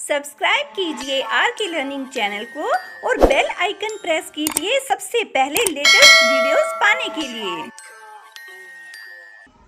Subscribe कीजिए are K learning channel को और बेल आइकन प्रेस कीजिए सबसे पहले लेटेस्ट वीडियोस पाने के लिए।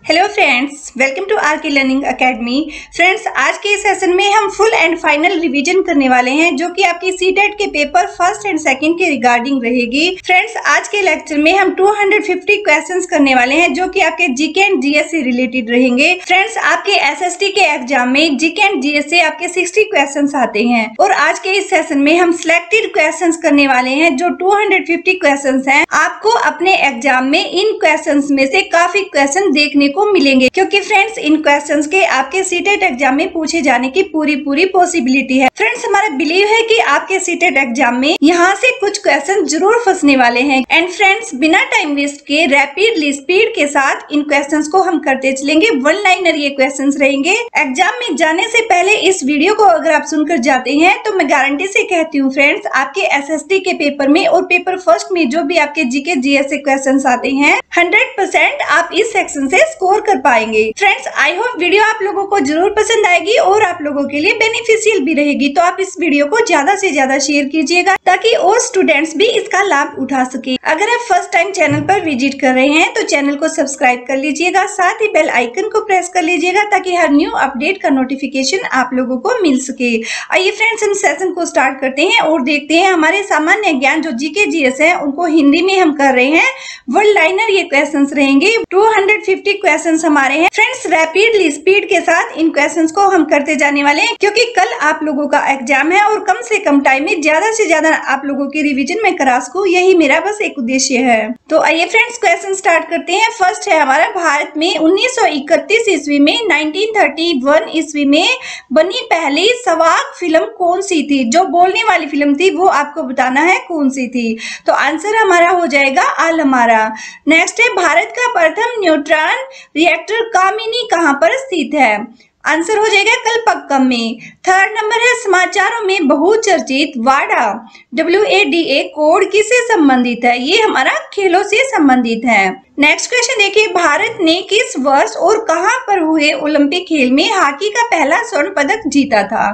Hello friends, welcome to R K learning academy. Friends, आज के इस सेशन में हम फुल एंड फाइनल रिवीजन करने वाले हैं जो कि आपकी सीटेट के पेपर फर्स्ट एंड सेकंड के रिगार्डिंग रहेगी। फ्रेंड्स, आज के लेक्चर में हम 250 क्वेश्चंस करने वाले हैं जो कि आपके जीके एंड जीएस से रिलेटेड रहेंगे। फ्रेंड्स, आपके एसएसटी के एग्जाम में जीके एंड जीएस से आपके 60 क्वेश्चंस आते हैं और आज के इस सेशन में हम सिलेक्टेड क्वेश्चंस करने वाले हैं जो 250 क्वेश्चंस हैं। आपको अपने एग्जाम में इन क्वेश्चंस में से काफी क्वेश्चन देखने को मिलेंगे क्योंकि फ्रेंड्स इन क्वेश्चंस के आपके सीटेट एग्जाम में पूछे जाने की पूरी पॉसिबिलिटी है। फ्रेंड्स, हमारा बिलीव है कि आपके सीटेट एग्जाम में यहाँ से कुछ क्वेश्चन जरूर फंसने वाले हैं। एंड फ्रेंड्स, बिना टाइम वेस्ट के रैपिडली स्पीड के साथ इन क्वेश्चंस को हम करते चलेंगे। वन लाइनर ये क्वेश्चंस रहेंगे। एग्जाम में जाने से पहले इस वीडियो को अगर आप सुनकर जाते हैं तो मैं गारंटी से कहती हूँ फ्रेंड्स, आपके एसएसटी के पेपर में और पेपर फर्स्ट में जो भी आपके जीके जीएस से क्वेश्चन आते हैं 100% आप इस सेक्शन से स्कोर कर पाएंगे। फ्रेंड्स, आई होप वीडियो आप लोगों को जरूर पसंद आएगी और आप लोगों के लिए बेनिफिशियल भी रहेगी। तो आप इस वीडियो को ज्यादा से ज्यादा शेयर कीजिएगा ताकि और स्टूडेंट्स भी इसका लाभ उठा सके। अगर आप फर्स्ट टाइम चैनल पर विजिट कर रहे हैं तो चैनल को सब्सक्राइब कर लीजिएगा, साथ ही बेल आइकन को प्रेस कर लीजिएगा ताकि हर न्यू अपडेट का नोटिफिकेशन आप लोगों को मिल सके। आइए फ्रेंड्स, हम सेशन को स्टार्ट करते हैं और देखते हैं हमारे सामान्य ज्ञान जो जीके जीएस है उनको हिंदी में हम कर रहे हैं। वन लाइनर ये क्वेश्चंस रहेंगे। 250 क्वेश्चंस हमारे हैं। फ्रेंड्स, रैपिडली स्पीड के साथ इन क्वेश्चंस को हम करते जाने वाले हैं क्योंकि कल आप लोगों का एग्जाम है और कम से कम टाइम में ज्यादा से ज्यादा आप लोगों की रिवीजन में करा सकूं, यही मेरा बस एक उद्देश्य है। तो आइए फ्रेंड्स, क्वेश्चन स्टार्ट करते हैं। फर्स्ट है हमारा, भारत में 1931 ईस्वी में 1931 ईस्वी में बनी पहली सवाक फिल्म कौन सी थी? जो बोलने वाली फिल्म थी वो आपको बताना है कौन सी थी। तो आंसर हमारा हो जाएगा आल हमारा। नेक्स्ट है, भारत का प्रथम न्यूट्रॉन रिएक्टर कामिनी कहाँ पर स्थित है? आंसर हो जाएगा कलपक्कम में। थर्ड नंबर है, समाचारों में बहुचर्चित वाडा WADA कोड किससे संबंधित है? ये हमारा खेलों से संबंधित है। नेक्स्ट क्वेश्चन देखिए, भारत ने किस वर्ष और कहां पर हुए ओलंपिक खेल में हॉकी का पहला स्वर्ण पदक जीता था?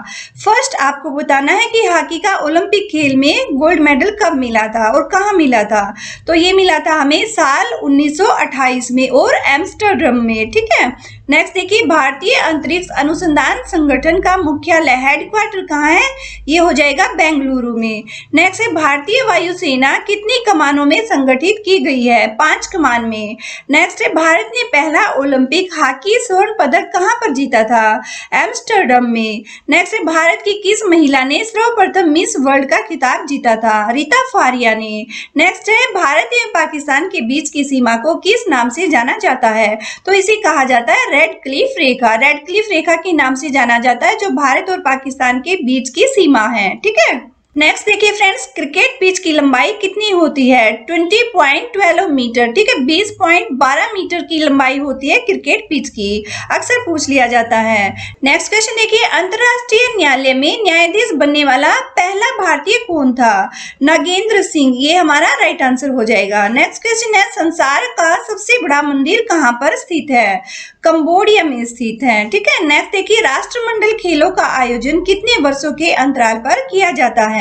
फर्स्ट आपको बताना है कि हॉकी का ओलंपिक खेल में गोल्ड मेडल कब मिला था और कहां मिला था। तो ये मिला था हमें साल 1928 में और एम्स्टर्डम में। ठीक है। नेक्स्ट देखिए, भारतीय अंतरिक्ष अनुसंधान संगठन का मुख्यालय हेडक्वार्टर कहाँ है? ये हो जाएगा बेंगलुरु में। नेक्स्ट है, भारतीय वायुसेना कितनी कमानों में संगठित की गई है? 5 कमान में। नेक्स्ट है, भारत ने पहला ओलंपिक हॉकी स्वर्ण पदक कहाँ पर जीता था? एम्स्टर्डम में। नेक्स्ट है, भारत की किस महिला ने सर्वप्रथम मिस वर्ल्ड का खिताब जीता था? रीता फारिया ने। नेक्स्ट है, भारत एवं पाकिस्तान के बीच की सीमा को किस नाम से जाना जाता है? तो इसे कहा जाता है रेड क्लिफ रेखा। रेड क्लिफ रेखा के नाम से जाना जाता है जो भारत और पाकिस्तान के बीच की सीमा है। ठीक है। नेक्स्ट देखिए फ्रेंड्स, क्रिकेट पिच की लंबाई कितनी होती है? 20.12 मीटर। ठीक है, 20.12 मीटर की लंबाई होती है क्रिकेट पिच की। अक्सर पूछ लिया जाता है। नेक्स्ट क्वेश्चन देखिए, अंतरराष्ट्रीय न्यायालय में न्यायाधीश बनने वाला पहला भारतीय कौन था? नागेंद्र सिंह। ये हमारा राइट आंसर हो जाएगा। नेक्स्ट क्वेश्चन है, संसार का सबसे बड़ा मंदिर कहाँ पर स्थित है? कंबोडिया में स्थित है। ठीक है। नेक्स्ट देखिए, राष्ट्रमंडल खेलों का आयोजन कितने वर्षों के अंतराल पर किया जाता है?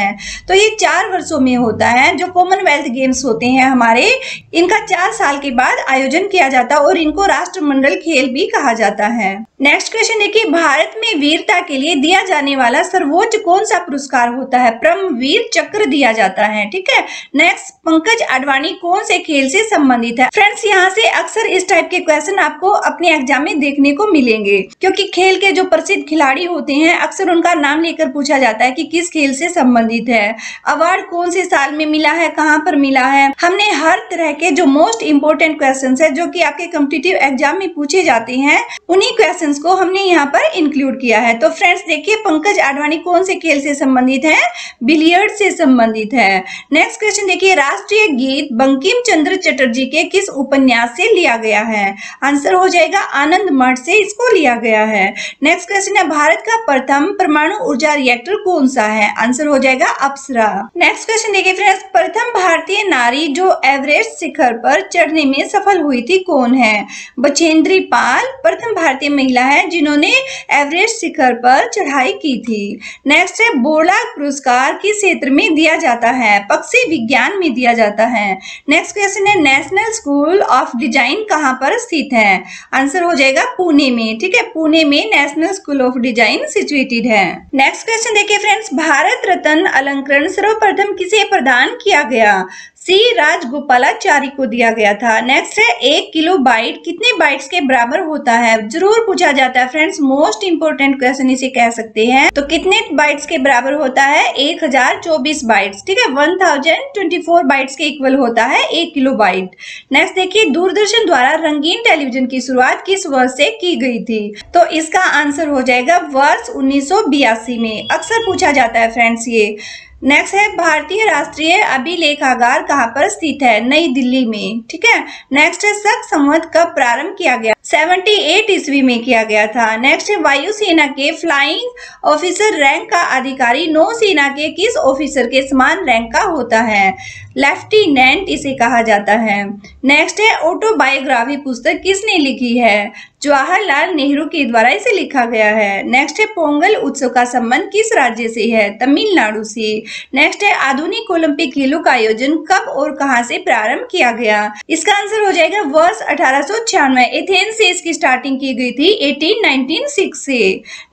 तो ये 4 वर्षों में होता है। जो कॉमनवेल्थ गेम्स होते हैं हमारे, इनका 4 साल के बाद आयोजन किया जाता है और इनको राष्ट्रमंडल खेल भी कहा जाता है। नेक्स्ट क्वेश्चन देखिए, भारत में वीरता के लिए दिया जाने वाला सर्वोच्च कौन सा पुरस्कार होता है? परमवीर चक्र दिया जाता है। ठीक है। नेक्स्ट, पंकज अडवाणी कौन से खेल से संबंधित है? फ्रेंड्स, यहाँ से अक्सर इस टाइप के क्वेश्चन आपको अपने एग्जाम में देखने को मिलेंगे क्योंकि खेल के जो प्रसिद्ध खिलाड़ी होते हैं अक्सर उनका नाम लेकर पूछा जाता है कि किस खेल से संबंधित है। अवार्ड कौन से साल में मिला है, कहां पर मिला है। हमने हर तरह के जो मोस्ट इंपोर्टेंट क्वेश्चंस है जो कि आपके कॉम्पिटिटिव एग्जाम में पूछे जाते हैं उन्हीं क्वेश्चंस को हमने यहाँ पर इंक्लूड किया है। तो फ्रेंड्स देखिए, पंकज अडवाणी कौन से खेल से संबंधित है? बिलियर्ड से संबंधित है। नेक्स्ट क्वेश्चन देखिए, राष्ट्रीय गीत बंकिम चंद्र चटर्जी के किस उपन्यास से लिया गया है? आंसर हो जाएगा आनंद मठ से इसको लिया गया है। नेक्स्ट क्वेश्चन है भारत का प्रथम परमाणु ऊर्जा रिएक्टर कौन सा है? आंसर हो जाएगा अप्सरा। नेक्स्ट क्वेश्चन देखिए फ्रेंड्स, प्रथम भारतीय नारी जो एवरेस्ट शिखर पर चढ़ने में सफल हुई थी कौन है? बछेंद्री पाल प्रथम भारतीय महिला है जिन्होंने एवरेस्ट शिखर पर चढ़ाई की थी। नेक्स्ट है बोर्ला पुरस्कार किस क्षेत्र में दिया जाता है? पक्षी विज्ञान में दिया जाता है। नेक्स्ट क्वेश्चन है नेशनल स्कूल ऑफ डिजाइन कहाँ पर स्थित है? आंसर हो जाएगा पुणे में। ठीक है, पुणे में national school of design situated है। नेक्स्ट क्वेश्चन देखिए फ्रेंड्स, भारत रत्न अलंकरण सर्वप्रथम किसे प्रदान किया गया? सी राजगोपालाचारी को दिया गया था। नेक्स्ट है 1 किलो बाइट कितने बाइट्स के बराबर होता है? जरूर पूछा जाता है फ्रेंड्स, मोस्ट इंपोर्टेंट क्वेश्चन इसे कह सकते हैं। तो कितने बाइट्स के बराबर होता है? 1024 बाइट्स। ठीक है, 1024 बाइट्स के इक्वल होता है 1 किलो बाइट। नेक्स्ट देखिए, दूरदर्शन द्वारा रंगीन टेलीविजन की शुरुआत किस वर्ष से की गई थी? तो इसका आंसर हो जाएगा वर्ष 1982 में। अक्सर पूछा जाता है फ्रेंड्स ये। नेक्स्ट है भारतीय राष्ट्रीय अभिलेखागार कहाँ पर स्थित है? नई दिल्ली में। ठीक है, नेक्स्ट है शक संवत कब प्रारंभ किया गया? 78 ईस्वी में किया गया था। नेक्स्ट है वायुसेना के फ्लाइंग ऑफिसर रैंक का अधिकारी नौसेना के किस ऑफिसर के समान रैंक का होता है? लेफ्टिनेंट इसे कहा जाता है। नेक्स्ट है ऑटोबायोग्राफी पुस्तक किसने लिखी है? जवाहरलाल नेहरू के द्वारा इसे लिखा गया है। नेक्स्ट है पोंगल उत्सव का संबंध किस राज्य से है? तमिलनाडु से। नेक्स्ट है आधुनिक ओलंपिक खेलों का आयोजन कब और कहां से प्रारंभ किया गया? इसका आंसर हो जाएगा वर्ष 1896। एथेंस से इसकी स्टार्टिंग की गई थी 1896 से।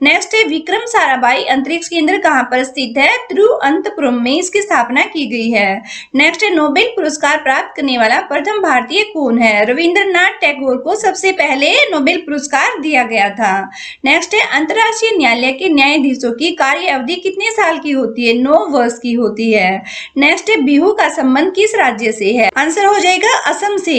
नेक्स्ट है विक्रम साराभाई अंतरिक्ष केंद्र कहां पर स्थित है? तिरुवनंतपुरम में इसकी स्थापना की गई है। नेक्स्ट है नोबेल पुरस्कार प्राप्त करने वाला प्रथम भारतीय कौन है? रविंद्रनाथ टैगोर को सबसे पहले नोबेल पुरस्कार दिया गया था। नेक्स्ट है अंतर्राष्ट्रीय न्यायालय के न्यायाधीशों की कार्य अवधि कितने साल की होती है? 9 वर्ष की होती है। नेक्स्ट है बिहू का संबंध किस राज्य से है? आंसर हो जाएगा असम से।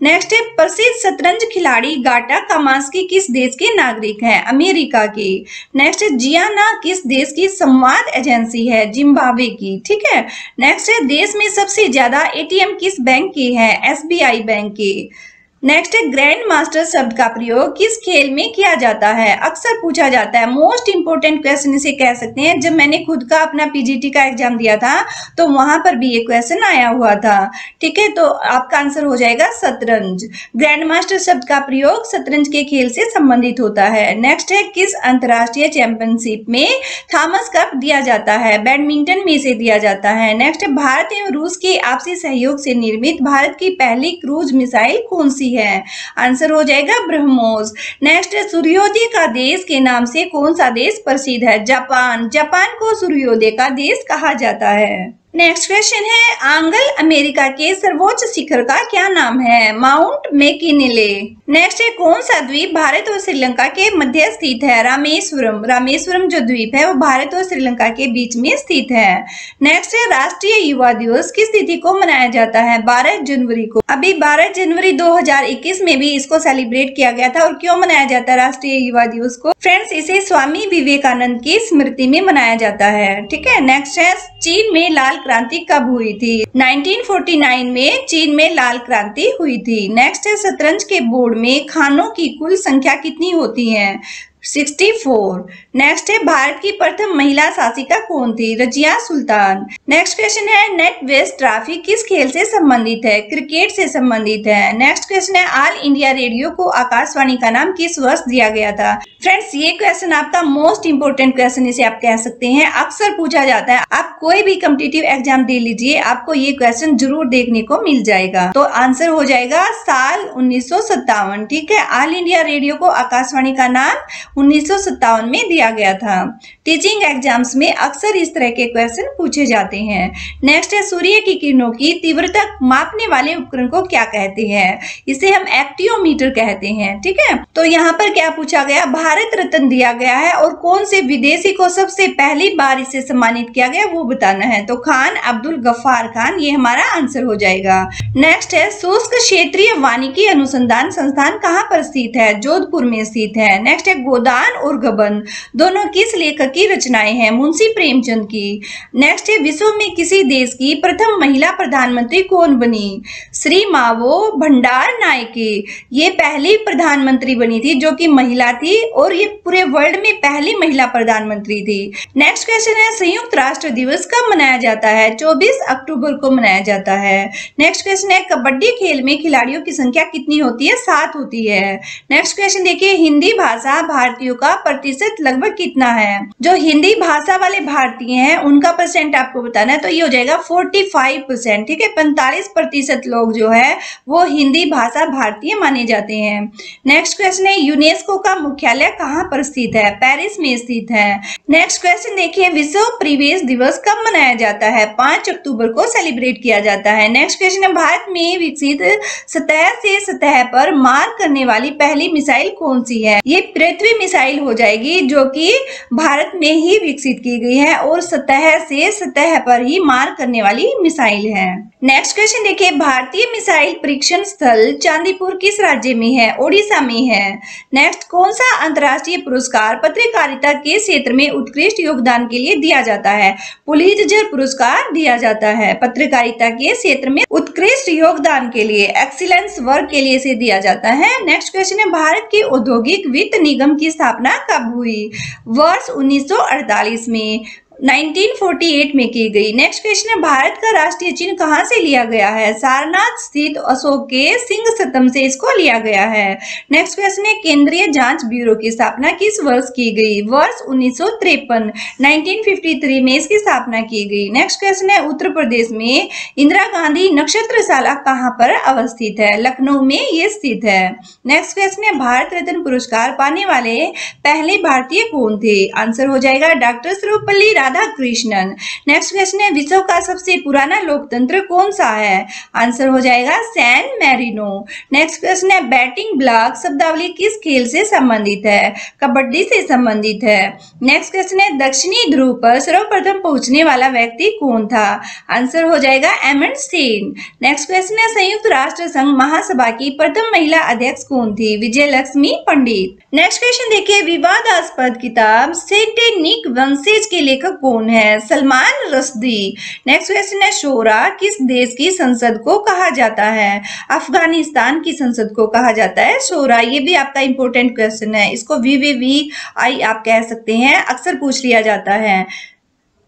नेक्स्ट है प्रसिद्ध शतरंज खिलाड़ी गाटा कामास्की किस देश के नागरिक है? अमेरिका की। नेक्स्ट है जियाना किस देश की संवाद एजेंसी है? जिम्बाब्वे की। ठीक है, नेक्स्ट है देश में सबसे ज्यादा एटीएम किस बैंक की है? एसबीआई बैंक की। नेक्स्ट है ग्रैंड मास्टर शब्द का प्रयोग किस खेल में किया जाता है? अक्सर पूछा जाता है, मोस्ट इंपोर्टेंट क्वेश्चन इसे कह सकते हैं। जब मैंने खुद का अपना पीजीटी का एग्जाम दिया था तो वहां पर भी ये क्वेश्चन आया हुआ था। ठीक है, तो आपका आंसर हो जाएगा शतरंज। ग्रैंड मास्टर शब्द का प्रयोग शतरंज के खेल से संबंधित होता है। नेक्स्ट है किस अंतर्राष्ट्रीय चैंपियनशिप में थॉमस कप दिया जाता है? बैडमिंटन में इसे दिया जाता है। नेक्स्ट है भारत एवं रूस के आपसी सहयोग से निर्मित भारत की पहली क्रूज मिसाइल कौन सी है? आंसर हो जाएगा ब्रह्मोस। नेक्स्ट है सूर्योदय का देश के नाम से कौन सा देश प्रसिद्ध है? जापान। जापान को सूर्योदय का देश कहा जाता है। नेक्स्ट क्वेश्चन है आंगल अमेरिका के सर्वोच्च शिखर का क्या नाम है? माउंट मैकिनेले। नेक्स्ट है कौन सा द्वीप भारत और श्रीलंका के मध्य स्थित है? रामेश्वरम। रामेश्वरम जो द्वीप है वो भारत और श्रीलंका के बीच में स्थित है। नेक्स्ट है राष्ट्रीय युवा दिवस किस तिथि को मनाया जाता है? 12 जनवरी को। अभी 12 जनवरी 2021 में भी इसको सेलिब्रेट किया गया था। और क्यों मनाया जाता है राष्ट्रीय युवा दिवस को? फ्रेंड्स, इसे स्वामी विवेकानंद की स्मृति में मनाया जाता है। ठीक है, नेक्स्ट है चीन में लाल क्रांति कब हुई थी? 1949 में चीन में लाल क्रांति हुई थी। नेक्स्ट है शतरंज के बोर्ड में खानों की कुल संख्या कितनी होती है? 64। नेक्स्ट है भारत की प्रथम महिला शासिका कौन थी? रजिया सुल्तान। नेक्स्ट क्वेश्चन है नेट वेस्ट ट्रैफिक किस खेल से संबंधित है? क्रिकेट से संबंधित है। नेक्स्ट क्वेश्चन है ऑल इंडिया रेडियो को आकाशवाणी का नाम किस वर्ष दिया गया था? फ्रेंड्स, ये क्वेश्चन आपका मोस्ट इंपोर्टेंट क्वेश्चन इसे आप कह सकते हैं। अक्सर पूछा जाता है। आप कोई भी कॉम्पिटिटिव एग्जाम दे लीजिए, आपको ये क्वेश्चन जरूर देखने को मिल जाएगा। तो आंसर हो जाएगा साल 1957। ठीक है, ऑल इंडिया रेडियो को आकाशवाणी का नाम 1957 में दिया गया था। टीचिंग एग्जाम्स में अक्सर इस तरह के क्वेश्चन पूछे जाते हैं। नेक्स्ट है सूर्य की किरणों की तीव्रता मापने वाले उपकरण को क्या कहते हैं? इसे हम एक्टियोमीटर कहते हैं। ठीक है, तो यहाँ पर क्या पूछा गया? भारत रत्न दिया गया है और कौन से विदेशी को सबसे पहली बार इसे सम्मानित किया गया वो बताना है। तो खान अब्दुल गफ्फार खान, ये हमारा आंसर हो जाएगा। नेक्स्ट है शुष्क क्षेत्रीय वानिकी अनुसंधान संस्थान कहाँ पर स्थित है? जोधपुर में स्थित है। नेक्स्ट है गोदावरी गोदान और गबन दोनों किस लेखक की रचनाएं हैं? मुंशी प्रेमचंद की। नेक्स्ट है, विश्व में किसी देश की प्रथम महिला प्रधानमंत्री कौन बनी? श्री मावो भंडार नायके। ये पहली प्रधानमंत्री बनी थी जो कि महिला थी और ये पूरे वर्ल्ड में पहली महिला प्रधानमंत्री थी। नेक्स्ट क्वेश्चन है, संयुक्त राष्ट्र दिवस कब मनाया जाता है? 24 अक्टूबर को मनाया जाता है। नेक्स्ट क्वेश्चन है, कबड्डी खेल में खिलाड़ियों की संख्या कितनी होती है? 7 होती है। नेक्स्ट क्वेश्चन देखिए, हिंदी भाषा भारतीयों का प्रतिशत लगभग कितना है? जो हिंदी भाषा वाले भारतीय हैं उनका परसेंट आपको बताना है, तो ये हो जाएगा 45%। ठीक है, 45% लोग जो है वो हिंदी भाषा भारतीय माने जाते हैं। नेक्स्ट क्वेश्चन है, यूनेस्को का मुख्यालय कहाँ पर स्थित है? पेरिस में स्थित है। नेक्स्ट क्वेश्चन देखिए, विश्व परिवेश दिवस कब मनाया जाता है? 5 अक्टूबर को सेलिब्रेट किया जाता है। नेक्स्ट क्वेश्चन है, भारत में विकसित सतह से सतह पर मार करने वाली पहली मिसाइल कौन सी है? ये पृथ्वी मिसाइल हो जाएगी जो कि भारत में ही विकसित की गई है और सतह से सतह पर ही मार करने वाली मिसाइल है। नेक्स्ट क्वेश्चन देखिए, भारतीय मिसाइल परीक्षण स्थल चांदीपुर किस राज्य में है? ओडिशा में है। नेक्स्ट, कौन सा अंतर्राष्ट्रीय पुरस्कार पत्रकारिता के क्षेत्र में उत्कृष्ट योगदान के लिए दिया जाता है? पुलित्जर पुरस्कार दिया जाता है पत्रकारिता के क्षेत्र में उत्कृष्ट योगदान के लिए, एक्सीलेंस वर्क के लिए इसे दिया जाता है। नेक्स्ट क्वेश्चन है, भारत के औद्योगिक वित्त निगम की स्थापना कब हुई? वर्ष 1948 में, 1948 में की गई। नेक्स्ट क्वेश्चन है, भारत का राष्ट्रीय चिन्ह कहां से लिया गया है? सारनाथ स्थित अशोक के सिंह स्तंभ से इसको लिया गया है। नेक्स्ट क्वेश्चन है, केंद्रीय जांच ब्यूरो की स्थापना किस वर्ष की गई? वर्ष 1953, 1953 में इसकी स्थापना की गई। नेक्स्ट क्वेश्चन है, उत्तर प्रदेश में इंदिरा गांधी नक्षत्रशाला कहां पर अवस्थित है? लखनऊ में ये स्थित है। नेक्स्ट क्वेश्चन है, भारत रत्न पुरस्कार पाने वाले पहले भारतीय कौन थे? आंसर हो जाएगा doctor Sarvepalli Radhakrishnan. Next question है, विश्व का सबसे पुराना लोकतंत्र कौन सा है? आंसर हो जाएगा सैन मैरिनो। नेक्स्ट क्वेश्चन है, बैटिंग ब्लॉक शब्दावली किस खेल से संबंधित है? कबड्डी से संबंधित है। नेक्स्ट क्वेश्चन है, दक्षिणी ध्रुव पर सर्वप्रथम पहुंचने वाला व्यक्ति कौन था? आंसर हो जाएगा एमंड सेन। नेक्स्ट क्वेश्चन है, संयुक्त राष्ट्र संघ महासभा की प्रथम महिला अध्यक्ष कौन थी? विजयलक्ष्मी पंडित। नेक्स्ट क्वेश्चन देखिए, विवादास्पद किताब सैटेनिक वंशेज के लेखक कौन है? सलमान रश्दी। नेक्स्ट क्वेश्चन है, शोरा किस देश की संसद को कहा जाता है? अफगानिस्तान की संसद को कहा जाता है शोरा। ये भी आपका इंपॉर्टेंट क्वेश्चन है, इसको VVVI आप कह सकते हैं, अक्सर पूछ लिया जाता है।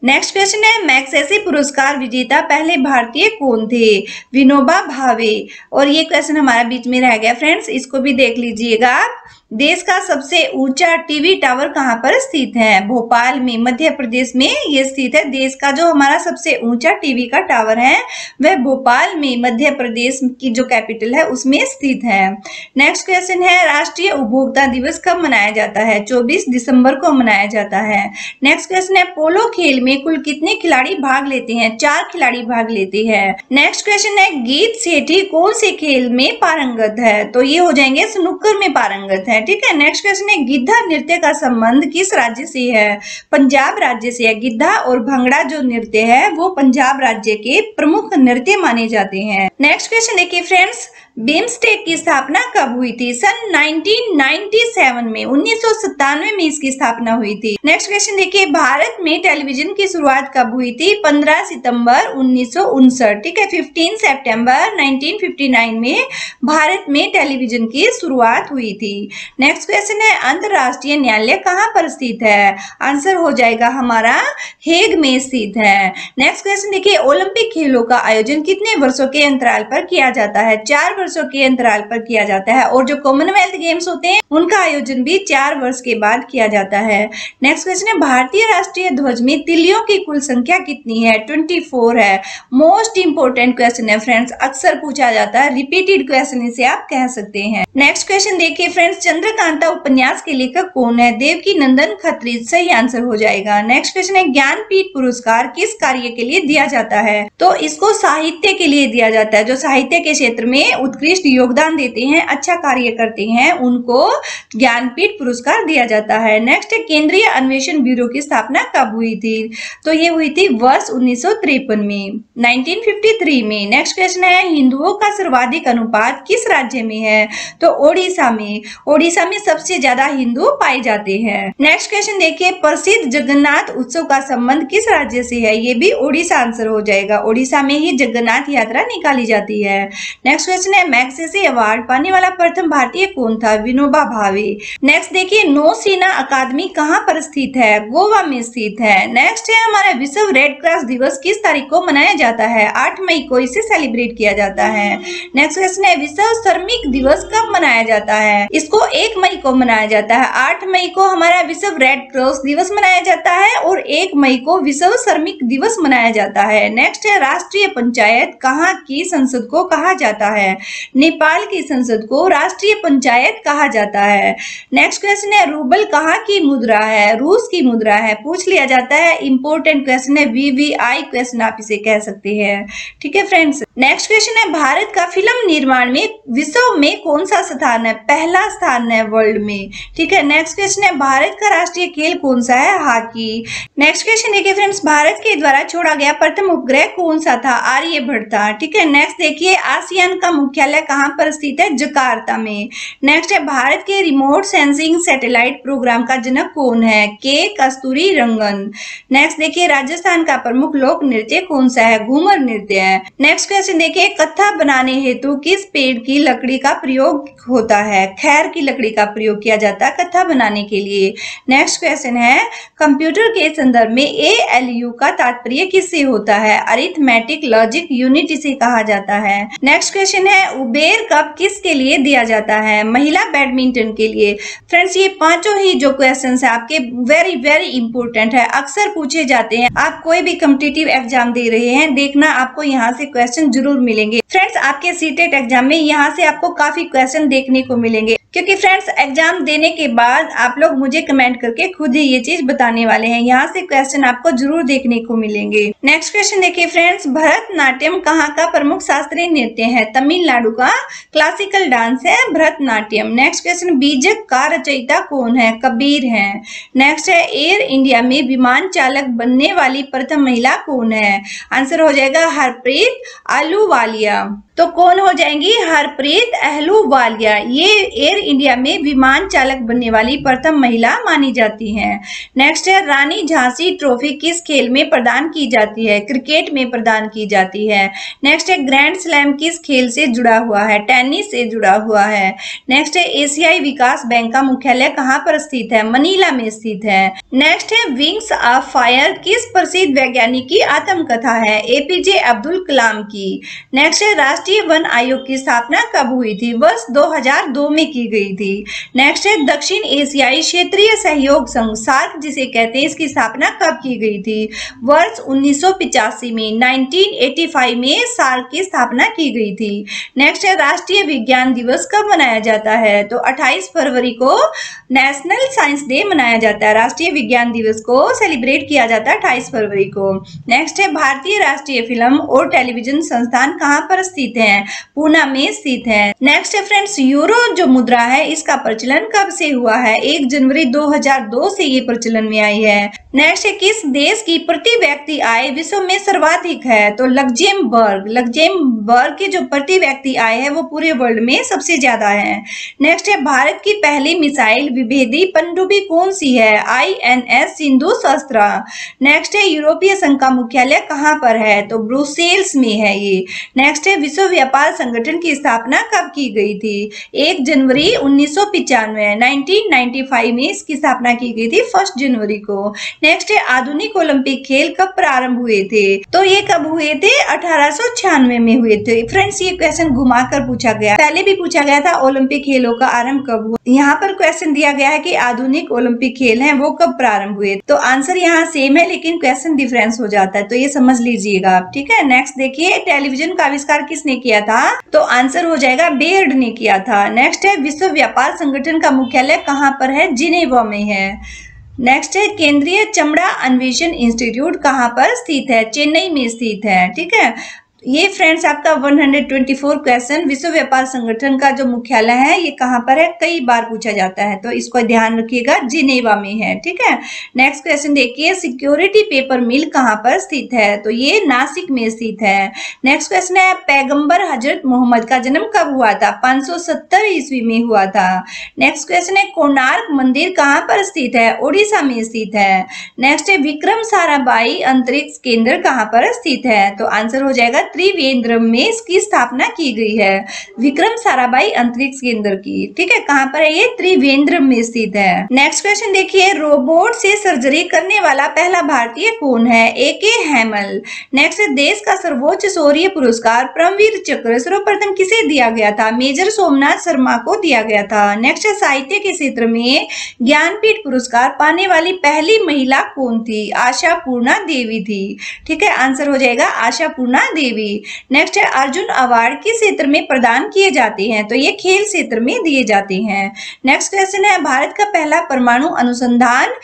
नेक्स्ट क्वेश्चन है, मैग्सेसे पुरस्कार विजेता पहले भारतीय कौन थे? विनोबा भावे। और ये क्वेश्चन हमारा बीच में रह गया फ्रेंड्स, इसको भी देख लीजिएगा। देश का सबसे ऊंचा टीवी टावर कहां पर स्थित है? भोपाल में, मध्य प्रदेश में ये स्थित है। देश का जो हमारा सबसे ऊंचा टीवी का टावर है वह भोपाल में, मध्य प्रदेश की जो कैपिटल है उसमें स्थित है। नेक्स्ट क्वेश्चन है, राष्ट्रीय उपभोक्ता दिवस कब मनाया जाता है? 24 दिसंबर को मनाया जाता है। नेक्स्ट क्वेश्चन है, पोलो खेल में कुल कितने खिलाड़ी भाग लेते हैं? 4 खिलाड़ी भाग लेते हैं। नेक्स्ट क्वेश्चन है, गीत सेठी कौन से खेल में पारंगत है? तो ये हो जाएंगे स्नूकर में पारंगत है। ठीक है। नेक्स्ट क्वेश्चन है, गिद्धा नृत्य का संबंध किस राज्य से है? पंजाब राज्य से है। गिद्धा और भंगड़ा जो नृत्य है वो पंजाब राज्य के प्रमुख नृत्य माने जाते हैं। नेक्स्ट क्वेश्चन देखिए फ्रेंड्स, बिम्स्टेक की स्थापना कब हुई थी? सन 1997 में, 1997 में इसकी स्थापना हुई थी। नेक्स्ट क्वेश्चन देखिए, भारत में टेलीविजन की शुरुआत कब हुई थी? 15 सितंबर 1959। ठीक है, 15 सितंबर 1959 में भारत में टेलीविजन की शुरुआत हुई थी। नेक्स्ट क्वेश्चन है, अंतरराष्ट्रीय न्यायालय कहाँ पर स्थित है? आंसर हो जाएगा हमारा हेग में स्थित है। नेक्स्ट क्वेश्चन देखिए, ओलंपिक खेलों का आयोजन कितने वर्षों के अंतराल पर किया जाता है? 4 वर्षों के अंतराल पर किया जाता है। और जो कॉमनवेल्थ गेम्स होते हैं उनका आयोजन भी 4 वर्ष के बाद किया जाता है। नेक्स्ट क्वेश्चन है, भारतीय राष्ट्रीय ध्वज में तिलियों की कुल संख्या कितनी है? 24 है। मोस्ट इंपोर्टेंट क्वेश्चन है फ्रेंड्स, अक्सर पूछा जाता है, रिपीटेड क्वेश्चन इसे आप कह सकते हैं। नेक्स्ट क्वेश्चन देखिए फ्रेंड्स, चंद्रकांता उपन्यास के लेखक कौन है? देवकी नंदन खत्री सही आंसर हो जाएगा। नेक्स्ट क्वेश्चन है, ज्ञानपीठ पुरस्कार किस कार्य के लिए दिया जाता है? तो इसको साहित्य के लिए दिया जाता है, जो साहित्य के क्षेत्र में उत्कृष्ट योगदान देते हैं, अच्छा कार्य करते हैं, उनको ज्ञानपीठ पुरस्कार दिया जाता है। नेक्स्ट है केंद्रीय अन्वेषण ब्यूरो की स्थापना कब हुई थी? तो ये हुई थी वर्ष 1953 में, 1953 में। नेक्स्ट क्वेश्चन है हिंदुओं का सर्वाधिक अनुपात किस राज्य में है? तो ओडिशा में। ओडिशा में सबसे ज्यादा हिंदू पाए जाते हैं। नेक्स्ट क्वेश्चन देखिए, प्रसिद्ध जगन्नाथ उत्सव का संबंध किस राज्य से है? ये भी ओडिशा आंसर हो जाएगा। ओडिशा में ही जगन्नाथ यात्रा निकाली जाती है। नेक्स्ट क्वेश्चन है मैग्सेसे अवार्ड पाने वाला प्रथम भारतीय कौन था? विनोबा भावे। नेक्स्ट देखिए, नौसेना अकादमी कहाँ पर स्थित है? गोवा में स्थित है। नेक्स्ट है हमारा विश्व रेड क्रॉस दिवस किस तारीख को मनाया जाता है? 8 मई को इसे सेलिब्रेट किया जाता है। नेक्स्ट क्वेश्चन है विश्व श्रमिक दिवस कब मनाया जाता है? इसको 1 मई को मनाया जाता है। 8 मई को हमारा विश्व रेड क्रॉस दिवस मनाया जाता है और 1 मई को विश्व श्रमिक दिवस मनाया जाता है। नेक्स्ट है राष्ट्रीय पंचायत कहाँ की संसद को कहा जाता है? नेपाल की संसद को राष्ट्रीय पंचायत कहा जाता है। नेक्स्ट क्वेश्चन है रूबल कहाँ की मुद्रा है? रूस की मुद्रा है। पूछ लिया जाता है, इंपॉर्टेंट क्वेश्चन है, VVI क्वेश्चन आप इसे कह सकते हैं। ठीक है फ्रेंड्स। नेक्स्ट क्वेश्चन है भारत का फिल्म निर्माण में विश्व में कौन सा स्थान है? पहला स्थान है वर्ल्ड में। ठीक है। नेक्स्ट क्वेश्चन है भारत का राष्ट्रीय खेल कौन सा है? हॉकी। नेक्स्ट क्वेश्चन देखिए फ्रेंड्स, भारत के द्वारा छोड़ा गया प्रथम उपग्रह कौन सा था? आर्यभट्ट था। ठीक है। नेक्स्ट देखिए, आसियान का मुख्यालय कहाँ पर स्थित है? जकार्ता में। नेक्स्ट है भारत के रिमोट सेंसिंग सैटेलाइट प्रोग्राम का जनक कौन है? के कस्तूरी रंगन। नेक्स्ट देखिए, राजस्थान का प्रमुख लोक नृत्य कौन सा है? घूमर नृत्य है। नेक्स्ट क्वेश्चन देखिए, कत्था बनाने हेतु किस पेड़ की लकड़ी का प्रयोग होता है? खैर की लकड़ी का प्रयोग किया जाता है कत्था बनाने के लिए। नेक्स्ट क्वेश्चन है कंप्यूटर के संदर्भ में ALU का तात्पर्य किससे होता है? अरिथमेटिक लॉजिक यूनिट इसे कहा जाता है। नेक्स्ट क्वेश्चन है उबेर कप किसके लिए दिया जाता है? महिला बैडमिंटन के लिए। फ्रेंड्स, ये पांचों ही जो क्वेश्चन है आपके वेरी वेरी इंपॉर्टेंट है, अक्सर पूछे जाते हैं। आप कोई भी कॉम्पिटिटिव एग्जाम दे रहे हैं, देखना आपको यहाँ से क्वेश्चन जरूर मिलेंगे। फ्रेंड्स, आपके सीटेट एग्जाम में यहाँ से आपको काफी क्वेश्चन देखने को मिलेंगे, क्योंकि फ्रेंड्स एग्जाम देने के बाद आप लोग मुझे कमेंट करके खुद ही ये चीज बताने वाले हैं। यहाँ से क्वेश्चन आपको जरूर देखने को मिलेंगे। नेक्स्ट क्वेश्चन देखिए फ्रेंड्स, भरतनाट्यम कहाँ का प्रमुख शास्त्रीय नृत्य है? तमिलनाडु का क्लासिकल डांस है भरतनाट्यम। नेक्स्ट क्वेश्चन, बीजक का रचयिता कौन है? कबीर है। नेक्स्ट है एयर इंडिया में विमान चालक बनने वाली प्रथम महिला कौन है? आंसर हो जाएगा हरप्रीत अहलूवालिया। तो कौन हो जाएंगी? हरप्रीत अहलूवालिया। ये एयर इंडिया में विमान चालक बनने वाली प्रथम महिला मानी जाती हैं। नेक्स्ट है रानी झांसी ट्रॉफी किस खेल में प्रदान की जाती है? क्रिकेट में प्रदान की जाती है। नेक्स्ट है ग्रैंड स्लैम किस खेल से जुड़ा हुआ है? टेनिस से जुड़ा हुआ है। नेक्स्ट है एशियाई विकास बैंक का मुख्यालय कहाँ पर स्थित है? मनीला में स्थित है। नेक्स्ट है विंग्स ऑफ फायर किस प्रसिद्ध वैज्ञानिक की आत्मकथा है? APJ अब्दुल कलाम की। नेक्स्ट है राष्ट्रीय वन आयोग की स्थापना कब हुई थी? वर्ष 2002 में की गई थी। नेक्स्ट है दक्षिण एशियाई क्षेत्रीय सहयोग संघ सार्क जिसे कहते हैं, इसकी स्थापना कब की गई थी? वर्ष 1985 में, 1985 में सार्क की स्थापना की गई थी। नेक्स्ट है राष्ट्रीय विज्ञान दिवस कब मनाया जाता है? तो 28 फरवरी को नेशनल साइंस डे मनाया जाता है। राष्ट्रीय विज्ञान दिवस को सेलिब्रेट किया जाता है 28 फरवरी को। नेक्स्ट है भारतीय राष्ट्रीय फिल्म और टेलीविजन संस्थान कहाँ पर स्थित है? पूना में स्थित है। नेक्स्ट है फ्रेंड्स, यूरो जो मुद्रा है इसका प्रचलन कब से हुआ है? 1 जनवरी 2002 से ये प्रचलन में आई है। नेक्स्ट है किस देश की प्रति व्यक्ति आय विश्व में सर्वाधिक है? तो लग्जेमबर्ग। लग्जेमबर्ग की जो प्रति व्यक्ति आय है वो पूरे वर्ल्ड में सबसे ज्यादा है। नेक्स्ट है भारत की पहली मिसाइल विभेदी पनडुब्बी कौन सी है? INS सिंधु शस्त्र। नेक्स्ट है यूरोपीय संघ का मुख्यालय कहाँ पर है? तो ब्रुसेल्स में है ये। नेक्स्ट है विश्व व्यापार संगठन की स्थापना कब की गई थी? 1 जनवरी 1995, 1995 में इसकी स्थापना की गई थी 1 जनवरी को। नेक्स्ट है आधुनिक ओलंपिक खेल कब प्रारंभ हुए थे? तो ये कब हुए थे? 1896 में हुए थे। फ्रेंड्स, ये क्वेश्चन घुमाकर पूछा गया, पहले भी पूछा गया था ओलंपिक खेलों का आरंभ कब हुआ। यहाँ पर क्वेश्चन दिया गया है कि आधुनिक ओलंपिक खेल हैं वो कब प्रारंभ हुए। तो आंसर यहाँ सेम है लेकिन क्वेश्चन डिफरेंस हो जाता है, तो ये समझ लीजिएगा आप। ठीक है। नेक्स्ट देखिए, टेलीविजन का आविष्कार किसने किया था? तो आंसर हो जाएगा बेयर्ड ने किया था। नेक्स्ट है विश्व व्यापार संगठन का मुख्यालय कहाँ पर है? जिनेवा में है। नेक्स्ट है केंद्रीय चमड़ा अन्वेषण इंस्टीट्यूट कहाँ पर स्थित है? चेन्नई में स्थित है। ठीक है। ये फ्रेंड्स आपका 124 क्वेश्चन विश्व व्यापार संगठन का जो मुख्यालय है ये कहाँ पर है, कई बार पूछा जाता है, तो इसको ध्यान रखिएगा, जिनेवा में है। ठीक है, नेक्स्ट क्वेश्चन देखिए, सिक्योरिटी पेपर मिल कहाँ पर स्थित है, तो ये नासिक में स्थित है। नेक्स्ट क्वेश्चन है, पैगंबर हजरत मोहम्मद का जन्म कब हुआ था, 570 ईस्वी में हुआ था। नेक्स्ट क्वेश्चन है, कोणार्क मंदिर कहाँ पर स्थित है, ओडिशा में स्थित है। नेक्स्ट है, विक्रम साराभाई अंतरिक्ष केंद्र कहाँ पर स्थित है, तो आंसर हो जाएगा त्रिवेंद्रम में इसकी स्थापना की गई है, विक्रम साराभाई अंतरिक्ष केंद्र की। ठीक है, कहाँ पर है ये, त्रिवेंद्रम में स्थित है। नेक्स्ट क्वेश्चन देखिए, रोबोट से सर्जरी करने वाला पहला भारतीय कौन है, A.K. हैमल। नेक्स्ट, देश का सर्वोच्च शौर्य पुरस्कार परमवीर चक्र सर्वप्रथम किसे दिया गया था, मेजर सोमनाथ शर्मा को दिया गया था। नेक्स्ट, साहित्य के क्षेत्र में ज्ञानपीठ पुरस्कार पाने वाली पहली महिला कौन थी, आशापूर्णा देवी थी। ठीक है, आंसर हो जाएगा आशापूर्णा देवी। नेक्स्ट है, अर्जुन अवार्ड किस क्षेत्र में प्रदान किए जाते हैं, तो ये खेल क्षेत्र में दिए जाते हैं। नेक्स्ट क्वेश्चन है, भारत का पहला परमाणु अनुसंधान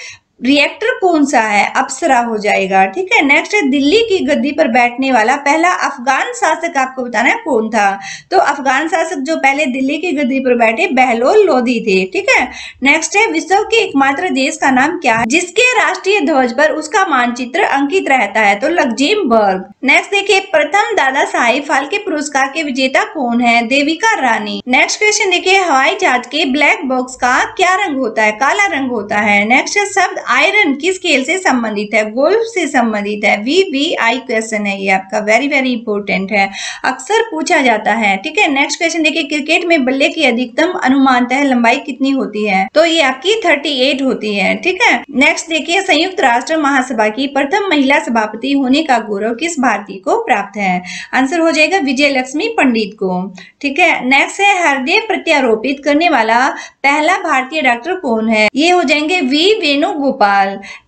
रिएक्टर कौन सा है, अप्सरा हो जाएगा। ठीक है, नेक्स्ट है, दिल्ली की गद्दी पर बैठने वाला पहला अफगान शासक आपको बताना है कौन था, तो अफगान शासक जो पहले दिल्ली की गद्दी पर बैठे बहलोल लोधी थे। ठीक है, नेक्स्ट है, विश्व के एकमात्र देश का नाम क्या है जिसके राष्ट्रीय ध्वज पर उसका मानचित्र अंकित रहता है, तो लग्जमबर्ग। नेक्स्ट देखिए, प्रथम दादा साहेब फाल्के पुरस्कार के विजेता कौन है, देविका रानी। नेक्स्ट क्वेश्चन देखिए, हवाई जहाज के ब्लैक बॉक्स का क्या रंग होता है, काला रंग होता है। नेक्स्ट शब्द आयरन किस खेल से संबंधित है, गोल्फ से संबंधित है। VVI क्वेश्चन है ये आपका, वेरी वेरी इंपॉर्टेंट है, अक्सर पूछा जाता है। ठीक है, नेक्स्ट क्वेश्चन देखिए, क्रिकेट में बल्ले की अधिकतम अनुमानतः लंबाई कितनी होती है, तो ये आपकी 38 होती है। ठीक है, नेक्स्ट देखिए, संयुक्त राष्ट्र महासभा की प्रथम महिला सभापति होने का गौरव किस भारतीय को प्राप्त है, आंसर हो जाएगा विजय लक्ष्मी पंडित को। ठीक है, नेक्स्ट है, हृदय प्रत्यारोपित करने वाला पहला भारतीय डॉक्टर कौन है, ये हो जाएंगे V वेणुगोपाल।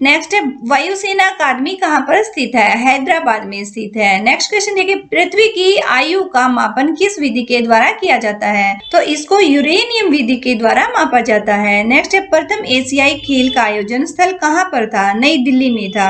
नेक्स्ट है, वायुसेना अकादमी कहाँ पर स्थित है, हैदराबाद में स्थित है। नेक्स्ट क्वेश्चन देखिए, पृथ्वी की आयु का मापन किस विधि के द्वारा किया जाता है, तो इसको यूरेनियम विधि के द्वारा मापा जाता है। नेक्स्ट है, प्रथम एशियाई खेल का आयोजन स्थल कहाँ पर था, नई दिल्ली में था।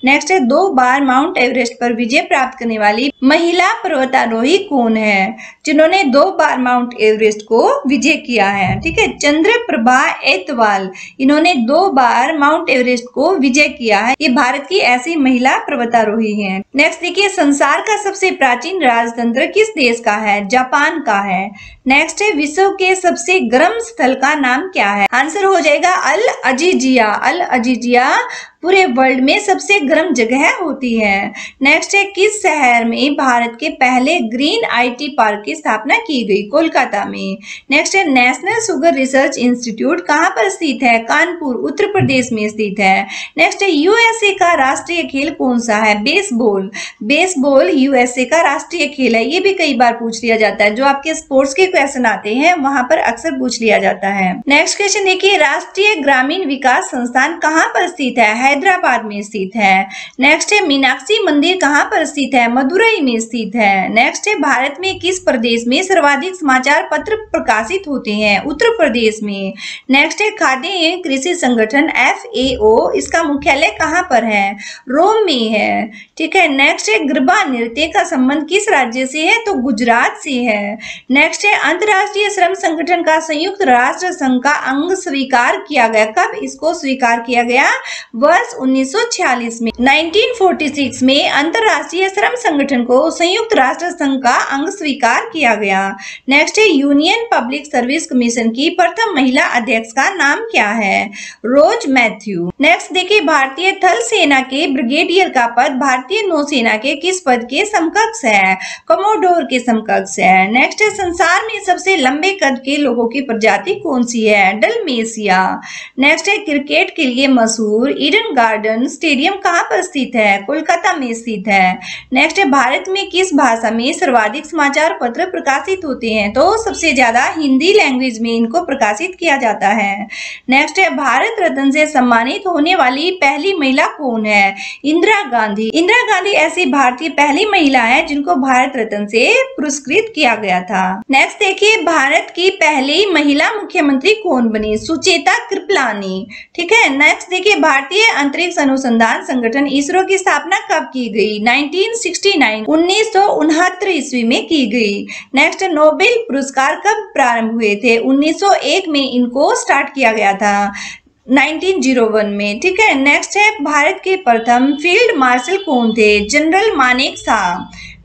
नेक्स्ट है, 2 बार माउंट एवरेस्ट पर विजय प्राप्त करने वाली महिला पर्वतारोही कौन है, जिन्होंने 2 बार माउंट एवरेस्ट को विजय किया है। ठीक है, चंद्रप्रभा एतवाल, इन्होंने 2 बार माउंट एवरेस्ट को विजय किया है, ये भारत की ऐसी महिला पर्वतारोही हैं। नेक्स्ट देखिए, संसार का सबसे प्राचीन राजतंत्र किस देश का है, जापान का है। नेक्स्ट है, विश्व के सबसे गर्म स्थल का नाम क्या है, आंसर हो जाएगा अल अजीजिया। अल अजीजिया पूरे वर्ल्ड में सबसे गर्म जगह होती है। नेक्स्ट है, किस शहर में भारत के पहले ग्रीन IT पार्क की स्थापना की गई, कोलकाता में। नेक्स्ट है, नेशनल शुगर रिसर्च इंस्टीट्यूट कहाँ पर स्थित है, कानपुर उत्तर प्रदेश में स्थित है। नेक्स्ट है, USA का राष्ट्रीय खेल कौन सा है, बेसबॉल। बेसबॉल USA का राष्ट्रीय खेल है, ये भी कई बार पूछ लिया जाता है, जो आपके स्पोर्ट्स के क्वेश्चन आते हैं वहां पर अक्सर पूछ लिया जाता है। नेक्स्ट क्वेश्चन देखिए, राष्ट्रीय ग्रामीण विकास संस्थान कहाँ पर स्थित है, हैदराबाद में स्थित है। नेक्स्ट है, मीनाक्षी मंदिर कहाँ पर स्थित है, मदुरई में स्थित है। नेक्स्ट है, भारत में किस प्रदेश में सर्वाधिक समाचार पत्र प्रकाशित होते हैं, उत्तर प्रदेश में। नेक्स्ट है, खाद्य एवं कृषि संगठन FAO, इसका मुख्यालय कहाँ पर है, रोम में है। ठीक है, नेक्स्ट है, गरबा नृत्य का संबंध किस राज्य से है, तो गुजरात से है। नेक्स्ट है, अंतर्राष्ट्रीय श्रम संगठन का संयुक्त राष्ट्र संघ का अंग स्वीकार किया गया, कब इसको स्वीकार किया गया, वर्ष 1946 में। 1946 में अंतर्राष्ट्रीय श्रम संगठन को संयुक्त राष्ट्र संघ का अंग स्वीकार किया गया। नेक्स्ट है, यूनियन पब्लिक सर्विस कमीशन की प्रथम महिला अध्यक्ष का नाम क्या है, रोज मैथ्यू। नेक्स्ट देखिए, भारतीय थल सेना के ब्रिगेडियर का पद भारतीय नौसेना के किस पद के समकक्ष है, कमोडोर के समकक्ष है। नेक्स्ट है, संसार में सबसे लंबे कद के लोगों की प्रजाति कौन सी है, डलमेशिया। नेक्स्ट है, क्रिकेट के लिए मशहूर ईडन गार्डन स्टेडियम कहाँ पर स्थित है, कोलकाता में स्थित है। नेक्स्ट है, भारत में किस भाषा में सर्वाधिक समाचार पत्र प्रकाशित होते हैं, तो सबसे ज्यादा हिंदी लैंग्वेज में इनको प्रकाशित किया जाता है। नेक्स्ट है, भारत रत्न से सम्मानित होने वाली पहली महिला कौन है, इंदिरा गांधी। इंदिरा गांधी ऐसी भारतीय पहली महिला है जिनको भारत रत्न से पुरस्कृत किया गया था। नेक्स्ट देखिए, भारत की पहली महिला मुख्यमंत्री कौन बनी, सुचेता कृपलानी। ठीक है, नेक्स्ट देखिए, भारतीय अंतरिक्ष अनुसंधान संगठन इसरो की स्थापना कब की गई? 1969 1969 ईस्वी में की गई। नेक्स्ट, नोबेल पुरस्कार कब प्रारंभ हुए थे? 1901 में इनको स्टार्ट किया गया था, 1901 में। ठीक है। नेक्स्ट है, भारत के प्रथम फील्ड मार्शल कौन थे? जनरल मानेकशॉ।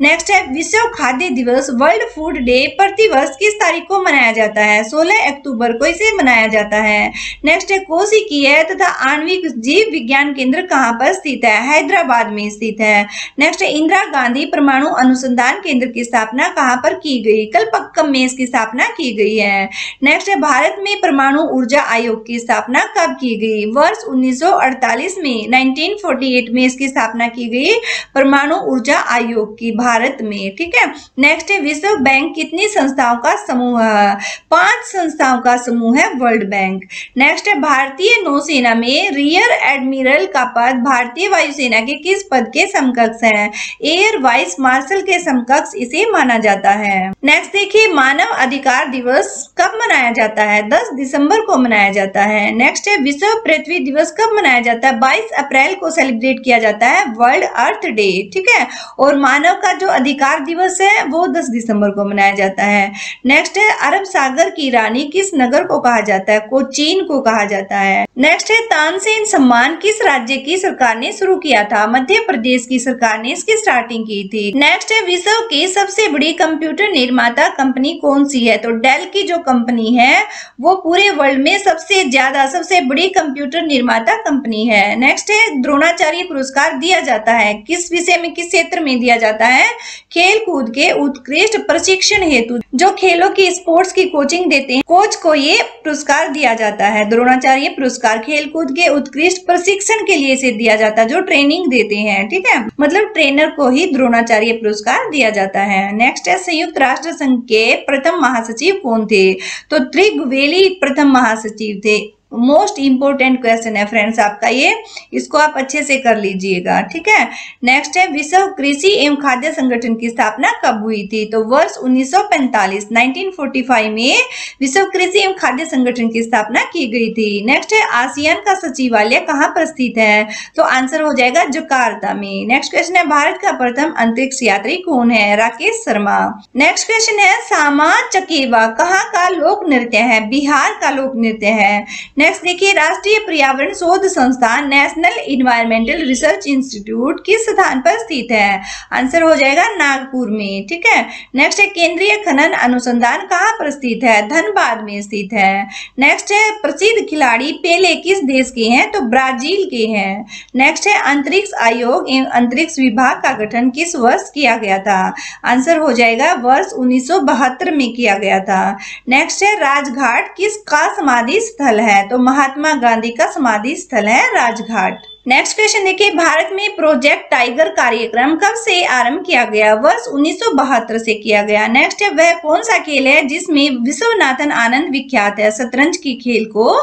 नेक्स्ट है, विश्व खाद्य दिवस वर्ल्ड फूड डे प्रतिवर्ष किस तारीख को मनाया जाता है? 16 अक्टूबर को इसे मनाया जाता है। नेक्स्ट है, कोशिकीय तथा आणविक जीव विज्ञान केंद्र कहाँ पर स्थित है? हैदराबाद में स्थित है। नेक्स्ट है, इंदिरा गांधी परमाणु अनुसंधान केंद्र की स्थापना कहाँ पर की गई? कलपक्कम में इसकी स्थापना की गई है। नेक्स्ट है, भारत में परमाणु ऊर्जा आयोग की स्थापना कब की गई? वर्ष 1948 में, 1948 में इसकी स्थापना की गई परमाणु ऊर्जा आयोग की, भारत में। ठीक है। नेक्स्ट है, विश्व बैंक कितनी संस्थाओं का समूह है? 5 संस्थाओं का समूह है वर्ल्ड बैंक। नेक्स्ट है, भारतीय नौसेना में रियर एडमिरल का पद भारतीय वायुसेना के किस पद के समकक्ष है? एयर वाइस मार्शल के समकक्ष इसे माना जाता है। नेक्स्ट देखिए, मानव अधिकार दिवस कब मनाया जाता है? 10 दिसंबर को मनाया जाता है। नेक्स्ट है, विश्व पृथ्वी दिवस कब मनाया जाता है? 22 अप्रैल को सेलिब्रेट किया जाता है, वर्ल्ड अर्थ डे। ठीक है। और मानव का जो अधिकार दिवस है वो 10 दिसंबर को मनाया जाता है। नेक्स्ट है, अरब सागर की रानी किस नगर को कहा जाता है? कोचीन को कहा जाता है। नेक्स्ट है, तानसेन सम्मान किस राज्य की सरकार ने शुरू किया था? मध्य प्रदेश की सरकार ने इसकी स्टार्टिंग की थी। नेक्स्ट है, विश्व की सबसे बड़ी कंप्यूटर निर्माता कंपनी कौन सी है? तो डेल की जो कंपनी है वो पूरे वर्ल्ड में सबसे बड़ी कंप्यूटर निर्माता कंपनी है। नेक्स्ट है, द्रोणाचार्य पुरस्कार दिया जाता है किस विषय में, किस क्षेत्र में दिया जाता है? खेल कूद के उत्कृष्ट प्रशिक्षण हेतु जो खेलों की स्पोर्ट्स की कोचिंग देते हैं कोच को ये पुरस्कार दिया जाता है। द्रोणाचार्य पुरस्कार खेल कूद के उत्कृष्ट प्रशिक्षण के लिए इसे दिया जाता है, जो ट्रेनिंग देते हैं। ठीक है। मतलब ट्रेनर को ही द्रोणाचार्य पुरस्कार दिया जाता है। नेक्स्ट है, संयुक्त राष्ट्र संघ के प्रथम महासचिव कौन थे? तो त्रिगुवेली प्रथम महासचिव थे। मोस्ट इंपोर्टेंट क्वेश्चन है फ्रेंड्स आपका ये, इसको आप अच्छे से कर लीजिएगा। ठीक है। नेक्स्ट है, विश्व कृषि एवं खाद्य संगठन की स्थापना कब हुई थी? तो वर्ष 1945 1945 में विश्व कृषि एवं खाद्य संगठन की स्थापना की गई थी। नेक्स्ट है, आसियान का सचिवालय कहाँ पर स्थित है? तो आंसर हो जाएगा जकार्ता में। नेक्स्ट क्वेश्चन है, भारत का प्रथम अंतरिक्ष यात्री कौन है? राकेश शर्मा। नेक्स्ट क्वेश्चन है, सामा चकेवा कहाँ का लोक नृत्य है? बिहार का लोक नृत्य है। नेक्स्ट देखिए, राष्ट्रीय पर्यावरण शोध संस्थान नेशनल इन्वायरमेंटल रिसर्च इंस्टीट्यूट किस स्थान पर स्थित है? आंसर हो जाएगा नागपुर में। ठीक है। नेक्स्ट है, केंद्रीय खनन अनुसंधान कहाँ पर स्थित है? धनबाद में स्थित है। नेक्स्ट है, प्रसिद्ध खिलाड़ी पेले किस देश के हैं? तो ब्राजील के हैं। नेक्स्ट है, अंतरिक्ष आयोग एवं अंतरिक्ष विभाग का गठन किस वर्ष किया गया था? आंसर हो जाएगा वर्ष 1972 में किया गया था। नेक्स्ट है, राजघाट किसका समाधि स्थल है? तो महात्मा गांधी का समाधि स्थल है राजघाट। नेक्स्ट क्वेश्चन देखिए, भारत में प्रोजेक्ट टाइगर कार्यक्रम कब से आरंभ किया गया? वर्ष 1972 से किया गया। नेक्स्ट है, वह कौन सा खेल है जिसमें विश्वनाथन आनंद विख्यात है? शतरंज की खेल को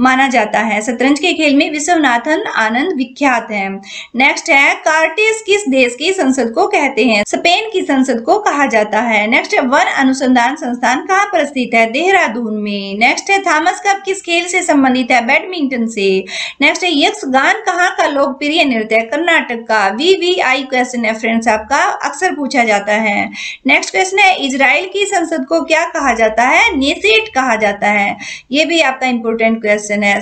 माना जाता है। शतरंज के खेल में विश्वनाथन आनंद विख्यात है। नेक्स्ट है, कार्टेस किस देश की संसद को कहते हैं? स्पेन की संसद को कहा जाता है। नेक्स्ट है, वन अनुसंधान संस्थान कहाँ पर स्थित है? देहरादून में। नेक्स्ट है, थॉमस कप किस खेल से संबंधित है? बैडमिंटन से। नेक्स्ट है, यक्षगान कहाँ का लोकप्रिय नृत्य है? कर्नाटक का। VVI क्वेश्चन है फ्रेंड्स आपका, अक्सर पूछा जाता है। नेक्स्ट क्वेश्चन है, इजराइल की संसद को क्या कहा जाता है? नेसेट कहा जाता है। ये भी आपका इंपोर्टेंट क्वेश्चन है।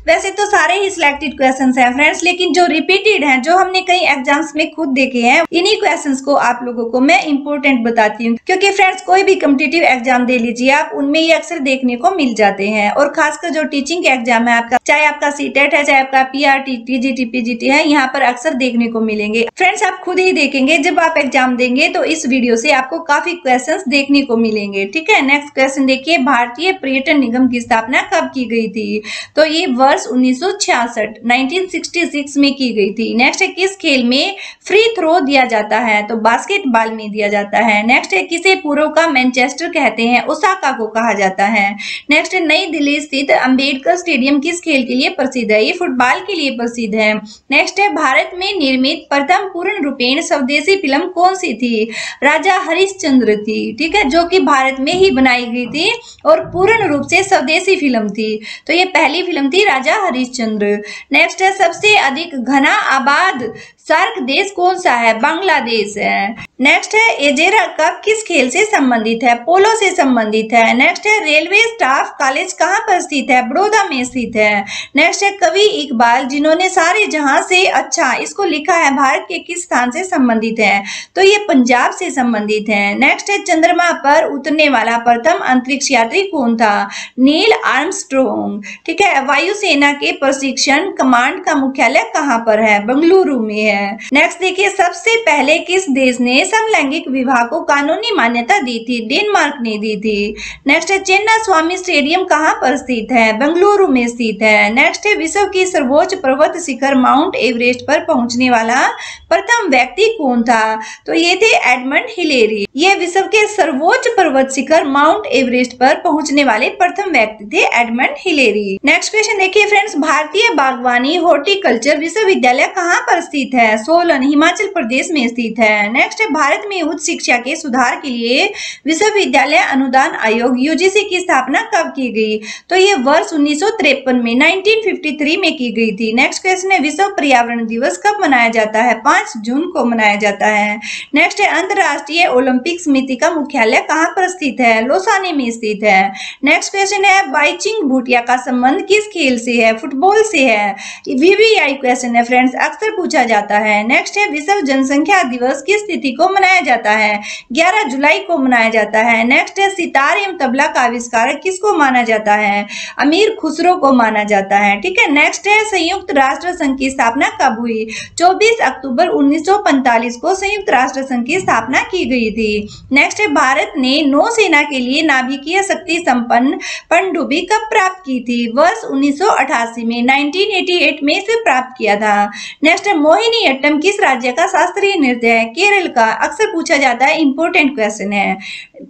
वैसे तो सारे ही सिलेक्टेड क्वेश्चंस हैं फ्रेंड्स, लेकिन जो रिपीटेड हैं, जो हमने कई एग्जाम्स में खुद देखे हैं, इन्हीं क्वेश्चंस को आप लोगों को मैं इंपोर्टेंट बताती हूँ, क्योंकि फ्रेंड्स कोई भी कॉम्पिटिटिव एग्जाम दे लीजिए आप, उनमें ये अक्सर देखने को मिल जाते हैं। और खासकर जो टीचिंग एग्जाम है आपका, चाहे आपका सीटेट है, चाहे आपका PRT, TGT, PGT है, यहाँ पर अक्सर देखने को मिलेंगे। फ्रेंड्स आप खुद ही देखेंगे, जब आप एग्जाम देंगे तो इस वीडियो से आपको काफी क्वेश्चन देखने को मिलेंगे। ठीक है। नेक्स्ट क्वेश्चन देखिए, भारतीय पर्यटन निगम की स्थापना कब की गई थी? तो ये वर्ष 1966 1966 में की गई थी। नेक्स्ट है, किस खेल में फ्री थ्रो दिया जाता है? तो बास्केटबॉल में दिया जाता है। नेक्स्ट है, किसे पूर्व का मैनचेस्टर कहते हैं? ओसाका को कहा जाता है। नेक्स्ट है, नई दिल्ली स्थित अंबेडकर स्टेडियम किस खेल के लिए प्रसिद्ध है? ये फुटबॉल के लिए प्रसिद्ध प्रसिद्ध है। नेक्स्ट है भारत में निर्मित प्रथम पूर्ण रूपेण स्वदेशी फिल्म कौन सी थी? राजा हरिश्चंद्र थी, ठीक है, जो कि भारत में ही बनाई गई थी और पूर्ण रूप से स्वदेशी फिल्म थी। तो ये पहली फिल्म थी राजा हरिश्चंद्र। नेक्स्ट है सबसे अधिक घना आबाद सार्क देश कौन सा है? बांग्लादेश है। नेक्स्ट है एजेरा कप किस खेल से संबंधित है? पोलो से संबंधित है। नेक्स्ट है रेलवे स्टाफ कॉलेज कहाँ पर स्थित है? बड़ौदा में स्थित है। नेक्स्ट है कवि इकबाल जिन्होंने सारे जहां से अच्छा इसको लिखा है भारत के किस स्थान से संबंधित है? तो ये पंजाब से संबंधित है। नेक्स्ट है चंद्रमा पर उतरने वाला प्रथम अंतरिक्ष यात्री कौन था? नील आर्मस्ट्रॉन्ग, ठीक है। वायुसेना के प्रशिक्षण कमांड का मुख्यालय कहाँ पर है? बेंगलुरु में है। नेक्स्ट देखिए सबसे पहले किस देश ने समलैंगिक विवाह को कानूनी मान्यता दी थी? डेनमार्क ने दी थी। नेक्स्ट है चेन्नई स्वामी स्टेडियम कहाँ पर स्थित है? बेंगलुरु में स्थित है। नेक्स्ट है विश्व की सर्वोच्च पर्वत शिखर माउंट एवरेस्ट पर पहुंचने वाला प्रथम व्यक्ति कौन था? तो ये थे एडमंड हिलेरी। ये विश्व के सर्वोच्च पर्वत शिखर माउंट एवरेस्ट पर पहुंचने वाले प्रथम व्यक्ति थे एडमंड हिलेरी। नेक्स्ट क्वेश्चन देखिए फ्रेंड्स, भारतीय बागवानी हॉर्टिकल्चर विश्वविद्यालय कहाँ पर स्थित है? सोलन हिमाचल प्रदेश में स्थित है। नेक्स्ट है भारत में उच्च शिक्षा के सुधार के लिए विश्वविद्यालय अनुदान आयोग यूजीसी की स्थापना कब की गई? तो ये वर्ष 1953 में 1953 में की गई थी। नेक्स्ट क्वेश्चन है विश्व पर्यावरण दिवस कब मनाया जाता है? 5 जून को मनाया जाता है। नेक्स्ट है अंतरराष्ट्रीय ओलंपिक समिति का मुख्यालय कहाँ पर स्थित है? लोसाने में स्थित है। नेक्स्ट क्वेश्चन है बाईचुंग भूटिया का संबंध किस खेल से है? फुटबॉल से है। वीवीआई क्वेश्चन है फ्रेंड्स, अक्सर पूछा जाता है। नेक्स्ट है विश्व जनसंख्या दिवस किस तिथि को मनाया जाता है? 11 जुलाई को मनाया जाता है। नेक्स्ट है सितार एवं तबला का आविष्कारक किसको माना जाता है? अमीर खुसरो को माना जाता है, ठीक है। नेक्स्ट है संयुक्त राष्ट्र संघ की स्थापना कब हुई? 24 अक्टूबर 1945 को संयुक्त राष्ट्र संघ की स्थापना की गई थी। नेक्स्ट है भारत ने नौसेना के लिए नाभिकीय शक्ति संपन्न पनडुब्बी कब प्राप्त की थी? वर्ष 1988 में 1988 में इसे प्राप्त किया था। नेक्स्ट है मोहिनीअट्टम किस राज्य का शास्त्रीय नृत्य है? केरल का। अक्सर पूछा जाता है, इंपॉर्टेंट क्वेश्चन है।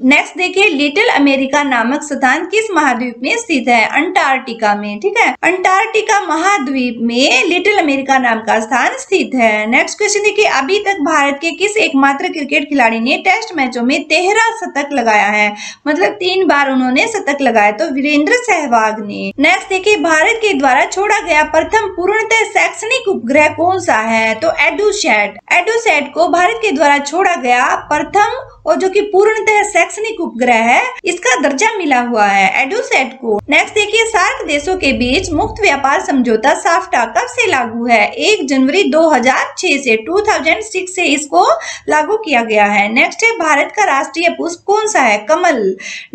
नेक्स्ट देखिए लिटिल अमेरिका नामक स्थान किस महाद्वीप में स्थित है? अंटार्कटिका में, ठीक है। अंटार्कटिका महाद्वीप में लिटिल अमेरिका नाम का स्थान स्थित है। नेक्स्ट क्वेश्चन देखिए अभी तक भारत के किस एकमात्र क्रिकेट खिलाड़ी ने टेस्ट मैचों में 13 शतक लगाया है? मतलब 3 बार उन्होंने शतक लगाया, तो वीरेंद्र सहवाग ने। नेक्स्ट देखिए भारत के द्वारा छोड़ा गया प्रथम पूर्णतः शैक्षणिक उपग्रह कौन सा है? तो एडुसैट। एडुसैट को भारत के द्वारा छोड़ा गया प्रथम और जो कि पूर्णतः शैक्षणिक उपग्रह है, इसका दर्जा मिला हुआ है एडुसैट को। नेक्स्ट देखिए सार्क देशों के बीच मुक्त व्यापार समझौता साफ्टा कब से लागू है? 1 जनवरी 2006 से 2006 से इसको लागू किया गया है। नेक्स्ट है भारत का राष्ट्रीय पुष्प कौन सा है? कमल।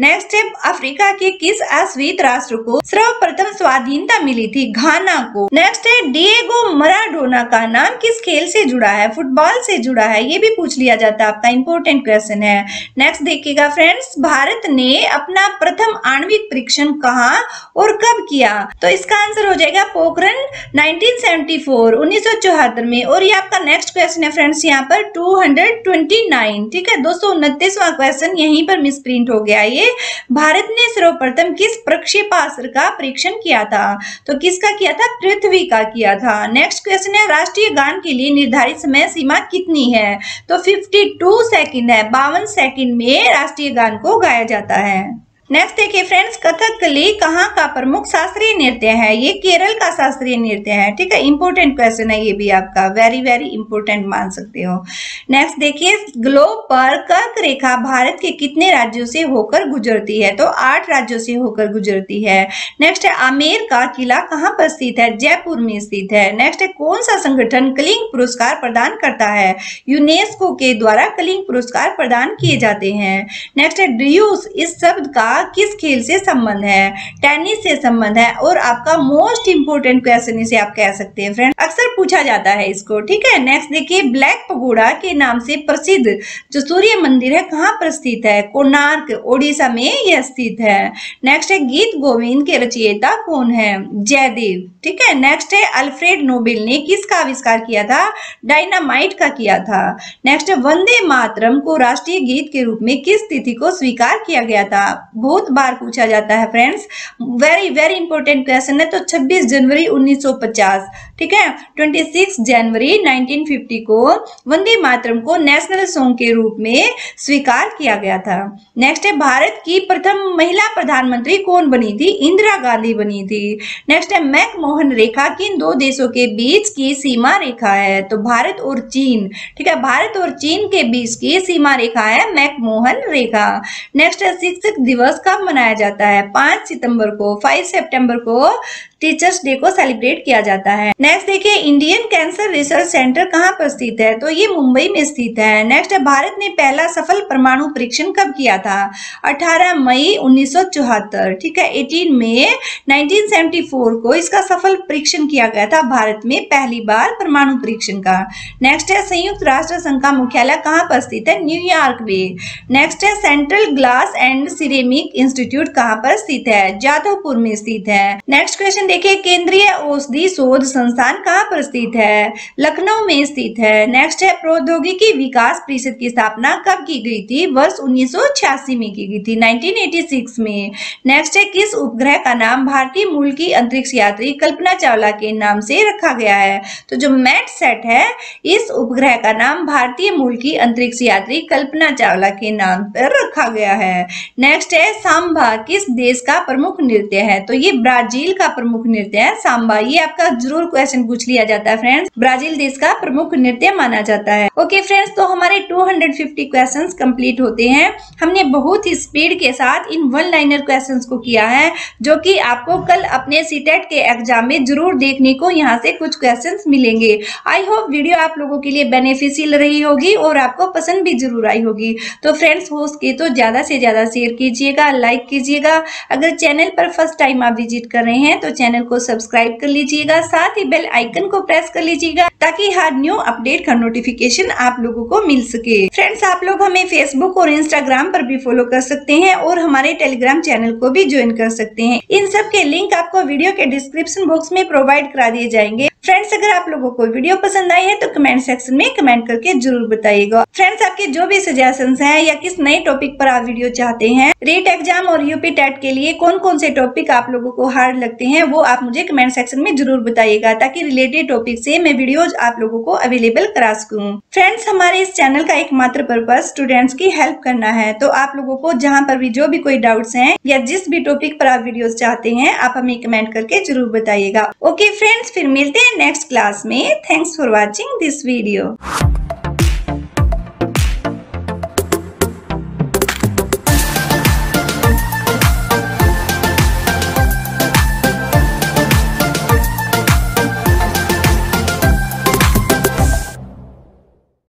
नेक्स्ट है अफ्रीका के किस अश्वेत राष्ट्र को सर्वप्रथम स्वाधीनता मिली थी? घाना को। नेक्स्ट है डिएगो मराडोना का नाम किस खेल से जुड़ा है? फुटबॉल से जुड़ा है। ये भी पूछ लिया जाता है, आपका इंपॉर्टेंट क्वेश्चन है। नेक्स्ट देखिएगा फ्रेंड्स, भारत ने अपना प्रथम आणविक परीक्षण कहाँ और कब किया? तो इसका आंसर हो जाएगा पोखरण 1974 1974 में। और ये आपका नेक्स्ट क्वेश्चन है फ्रेंड्स यहाँ पर 229, ठीक है। 229वां क्वेश्चन यहीं पर मिसप्रिंट हो गया। ये भारत ने सर्वप्रथम किस प्रक्षेपास्त्र का परीक्षण किया था? तो किसका किया था? पृथ्वी का किया था। नेक्स्ट क्वेश्चन है राष्ट्रीय गान के लिए निर्धारित समय सीमा कितनी है? तो 52 सेकंड है। 52 सेकंड में राष्ट्रीय गान को गाया जाता है। नेक्स्ट देखिए फ्रेंड्स, कथकली कहाँ का प्रमुख शास्त्रीय नृत्य है? ये केरल का शास्त्रीय नृत्य है, ठीक है। इंपॉर्टेंट क्वेश्चन है ये भी आपका, वेरी वेरी इंपॉर्टेंट मान सकते हो। नेक्स्ट देखिए ग्लोब पर कर्क रेखा भारत के कितने राज्यों से होकर गुजरती है? तो 8 राज्यों से होकर गुजरती है। नेक्स्ट है आमेर का किला कहाँ पर स्थित है? जयपुर में स्थित है। नेक्स्ट है कौन सा संगठन कलिंग पुरस्कार प्रदान करता है? यूनेस्को के द्वारा कलिंग पुरस्कार प्रदान किए जाते हैं। नेक्स्ट है ड्यूस इस शब्द का किस खेल से संबंध है? टेनिस से संबंध है। और आपका मोस्ट इंपोर्टेंट क्वेश्चन इसे आप कह सकते हैं फ्रेंड, अक्सर पूछा जाता है इसको, ठीक है। नेक्स्ट देखिए ब्लैक पगोड़ा के नाम से प्रसिद्ध जो सूर्य मंदिर है कहाँ पर स्थित है? कोणार्क ओडिशा में यह स्थित है। नेक्स्ट है गीत गोविंद के रचयिता कौन है? जयदेव, ठीक है। नेक्स्ट है अल्फ्रेड नोबेल ने किसका आविष्कार किया था? डायनामाइट का किया था। नेक्स्ट है वंदे मातरम को राष्ट्रीय गीत के रूप में किस तिथि को स्वीकार किया गया था? बहुत बार पूछा जाता है friends, very very important question है। तो 26 जनवरी 1950, ठीक है। 26 जनवरी 1950 को वंदे मातरम को नेशनल सॉन्ग के रूप में स्वीकार किया गया था। नेक्स्ट है, भारत की प्रथम महिला प्रधानमंत्री कौन बनी थी? इंदिरा गांधी बनी थी। नेक्स्ट है, मैकमोहन रेखा किन दो देशों के बीच की सीमा रेखा है? तो भारत और चीन, ठीक है, भारत और चीन के बीच की सीमा रेखा है मैकमोहन रेखा। नेक्स्ट है, शिक्षक दिवस कब मनाया जाता है? 5 सितंबर को। 5 सितंबर को टीचर्स डे को सेलिब्रेट किया जाता है। नेक्स्ट देखिए, इंडियन कैंसर रिसर्च सेंटर कहाँ पर स्थित है? तो ये मुंबई में स्थित है। नेक्स्ट है, भारत ने पहला सफल परमाणु परीक्षण कब किया था? 18 मई 1974, ठीक है। 18 मई 1974 को इसका सफल परीक्षण किया गया था भारत में पहली बार परमाणु परीक्षण का। नेक्स्ट है, संयुक्त राष्ट्र संघ का मुख्यालय कहाँ पर स्थित है? न्यूयॉर्क में। नेक्स्ट है, central glass and ceramic institute कहाँ पर स्थित है? जादवपुर में स्थित है। नेक्स्ट क्वेश्चन देखिए, केंद्रीय औषधि शोध संस्थान कहाँ पर स्थित है? लखनऊ में स्थित है। नेक्स्ट है, प्रौद्योगिकी विकास परिषद की स्थापना कब की गई थी? वर्ष 1986 में की गई थी, 1986 में। नेक्स्ट है, किस उपग्रह का नाम भारतीय मूल की अंतरिक्ष यात्री कल्पना चावला के नाम से रखा गया है? तो जो मैट सेट है, इस उपग्रह का नाम भारतीय मूल की अंतरिक्ष यात्री कल्पना चावला के नाम पर रखा गया है। नेक्स्ट है, सांबा किस देश का प्रमुख नृत्य है? तो ये ब्राजील का प्रमुख नृत्य है सांबा। ये आपका जरूर क्वेश्चन पूछ लिया जाता है फ्रेंड्स, ब्राजील देश का प्रमुख नृत्य माना जाता है। ओके फ्रेंड्स, तो हमारे 250 क्वेश्चंस कंप्लीट होते हैं। हमने बहुत ही स्पीड के साथ इन वन लाइनर क्वेश्चंस को किया है, जो कि आपको कल अपने सीटेट के एग्जाम में जरूर देखने को यहाँ से कुछ क्वेश्चंस मिलेंगे। आई होप वीडियो आप लोगों के लिए बेनिफिशियल रही होगी और आपको पसंद भी जरूर आई होगी। तो फ्रेंड्स, हो सके तो ज्यादा से ज्यादा शेयर कीजिएगा, लाइक कीजिएगा। अगर चैनल पर फर्स्ट टाइम आप विजिट कर रहे हैं तो चैनल को सब्सक्राइब कर लीजिएगा, साथ ही बेल आइकन को प्रेस कर लीजिएगा ताकि हर न्यू अपडेट का नोटिफिकेशन आप लोगों को मिल सके। फ्रेंड्स, आप लोग हमें फेसबुक और इंस्टाग्राम पर भी फॉलो कर सकते हैं और हमारे टेलीग्राम चैनल को भी ज्वाइन कर सकते हैं। इन सब के लिंक आपको वीडियो के डिस्क्रिप्शन बॉक्स में प्रोवाइड करा दिए जाएंगे। फ्रेंड्स, अगर आप लोगों को वीडियो पसंद आई है तो कमेंट सेक्शन में कमेंट करके जरूर बताइएगा। फ्रेंड्स, आपके जो भी सजेशंस हैं या किस नए टॉपिक पर आप वीडियो चाहते हैं, रीट एग्जाम और यूपी टेट के लिए कौन कौन से टॉपिक आप लोगों को हार्ड लगते हैं, वो आप मुझे कमेंट सेक्शन में जरूर बताइएगा ताकि रिलेटेड टॉपिक से मैं वीडियोज आप लोगों को अवेलेबल करा सकूं। फ्रेंड्स, हमारे इस चैनल का एकमात्र पर्पस स्टूडेंट्स की हेल्प करना है। तो आप लोगों को जहां पर भी जो भी कोई डाउट्स हैं या जिस भी टॉपिक पर आप वीडियोस चाहते हैं, आप हमें कमेंट करके जरूर बताइएगा। ओके फ्रेंड्स, फिर मिलते हैं नेक्स्ट क्लास में। Thanks for watching this video.